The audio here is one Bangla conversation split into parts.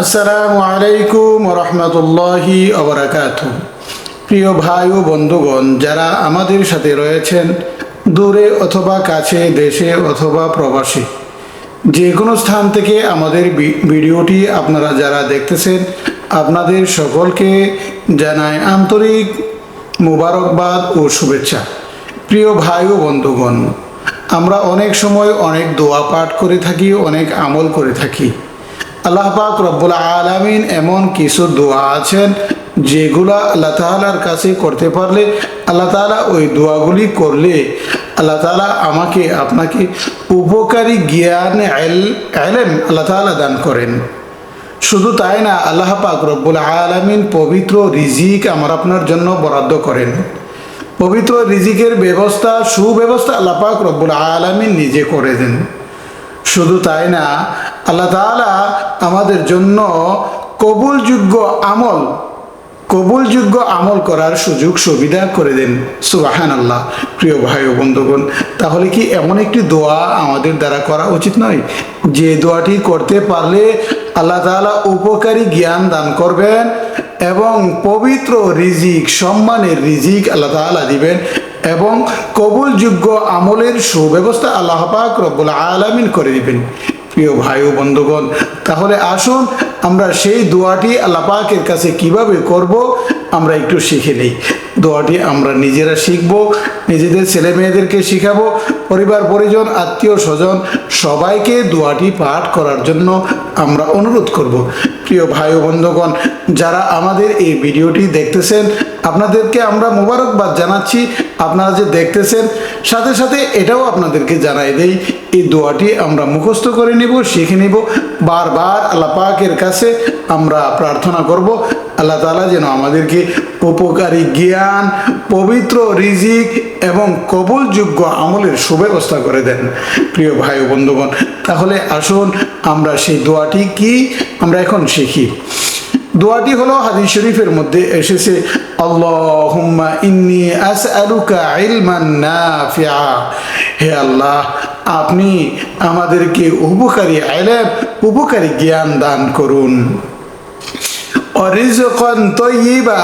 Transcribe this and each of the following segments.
আসসালামু আলাইকুম রহমতুল্লাহি ওবারাকাতু। প্রিয় ভাই ও বন্ধুগণ, যারা আমাদের সাথে রয়েছেন দূরে অথবা কাছে, দেশে অথবা প্রবাসী, যে কোনো স্থান থেকে আমাদের ভিডিওটি আপনারা যারা দেখতেছেন, আপনাদের সকলকে জানাই আন্তরিক মুবারকবাদ ও শুভেচ্ছা। প্রিয় ভাই ও বন্ধুগণ, আমরা অনেক সময় অনেক দোয়া পাঠ করে থাকি, অনেক আমল করে থাকি। আল্লাহ পাক রব্বুল আলামিন এমন কিছু দোয়া আছেন যেগুলা আল্লাহ তাআলার কাছে করতে পারলে, আল্লাহ তাআলা ওই দোয়াগুলি করলে আল্লাহ তাআলা আমাকে আপনাকে উপকারী জ্ঞান ইলম আল্লাহ তাআলা দান করেন। শুধু তাই না, আল্লাহ পাক রব্বুল আলামিন পবিত্র রিজিক আমার আপনার জন্য বরাদ্দ করেন। পবিত্র রিজিকের ব্যবস্থা, সুব্যবস্থা আল্লাহ পাক রব্বুল আলামিন নিজে করে দেন। শুধু তাই না, আল্লাহ তাআলা আমাদের জন্য কবুলযোগ্য আমল করার সুযোগ সুবিধা করে দেন। সুবহানাল্লাহ। প্রিয় ভাই ও বন্ধুগণ, তাহলে কি এমন একটি দোয়া আমাদের দ্বারা করা উচিত নয় যে দোয়াটি করতে পারলে আল্লাহ তাআলা উপকারী জ্ঞান দান করবেন এবং পবিত্র রিজিক, সম্মানের রিজিক আল্লাহ তাআলা দিবেন এবং কবুলযোগ্য আমলের সুব্যবস্থা আল্লাহ পাক রব্বুল আলামিন করে দিবেন। প্রিয় ভাই ও বন্ধুগণ, তাহলে আসুন আমরা সেই দোয়াটি আল্লাহ পাকের কাছে কিভাবে করব আমরা একটু শিখে নিই। দোয়াটি আমরা নিজেরা শিখব, নিজেদের ছেলে মেয়েদেরকে শিখাবো, পরিবার পরিজন, আত্মীয় স্বজন সবাইকে দোয়াটি পাঠ করার জন্য আমরা অনুরোধ করব। প্রিয় ভাই ও বন্ধুগণ, যারা আমাদের এই ভিডিওটি দেখতেছেন আপনাদেরকে আমরা মোবারকবাদ জানাচ্ছি। আপনারা যে দেখতেছেন, সাথে সাথে এটাও আপনাদেরকে জানাই দেই, এই দোয়াটি আমরা মুখস্থ করে নিব, শিখে নিব। বারবার আল্লাহ পাকের কাছে আমরা প্রার্থনা করব আল্লাহ তাআলা যেন আমাদেরকে উপকারী জ্ঞান, পবিত্র রিজিক এবং কবুলযোগ্য আমলের সুব্যবস্থা করে দেন। প্রিয় ভাই ও বন্ধুগণ, তাহলে আসুন আমরা সেই দোয়াটি কি আমরা এখন শিখি। দোয়াটি হলো হাদিস শরীফের মধ্যে এসেছে, আল্লাহুম্মা ইন্নী আসআলুকা ইলমান নাফিআ। হে আল্লাহ, আপনি আমাদেরকে উপকারী ইলম, উপকারী জ্ঞান দান করুন। ওয়া রিজকান তাইয়্যিবা।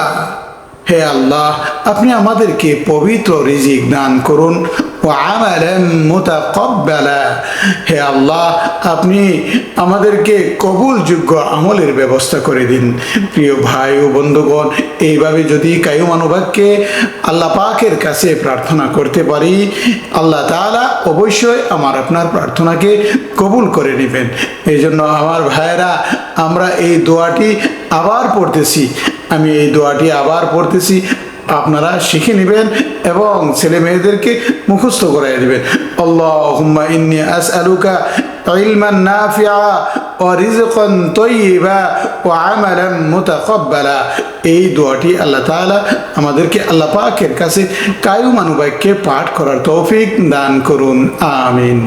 হে আল্লাহ, আপনি আমাদেরকে পবিত্র রিজিক দান করুন। ওয়া আমালান মুতাকাব্বালা। হে আল্লাহ, আপনি আমাদেরকে কবুলযোগ্য আমলের ব্যবস্থা করে দিন। প্রিয় ভাই ও বন্ধুগণ, এইভাবে যদি কায়ুমানুবাক্যে আল্লাহ পাকের কাছে প্রার্থনা করতে পারি, আল্লাহ তাআলা অবশ্যই আমার আপনার প্রার্থনাকে কবুল করে নেবেন। এই জন্য আমার ভাইয়েরা, আমরা এই দোয়াটি আবার পড়তেছি, আমি এই দোয়াটি আবার পড়তেছি, আপনারা শিখে নেবেন এবং ছেলে মেয়েদেরকে মুখস্থ করাই দেবেন। আল্লাহুম্মা ইন্নী আসআলুকা ইলমান নাফিআ ওয়া রিজকান তাইয়্যিবা ওয়া আমালান মুতাকাব্বালা। এই দোয়াটি আল্লাহ তাআলা আমাদেরকে আল্লাহ পাকের কাছে কায়ুমানুবাক্যে পাঠ করার তৌফিক দান করুন। আমিন।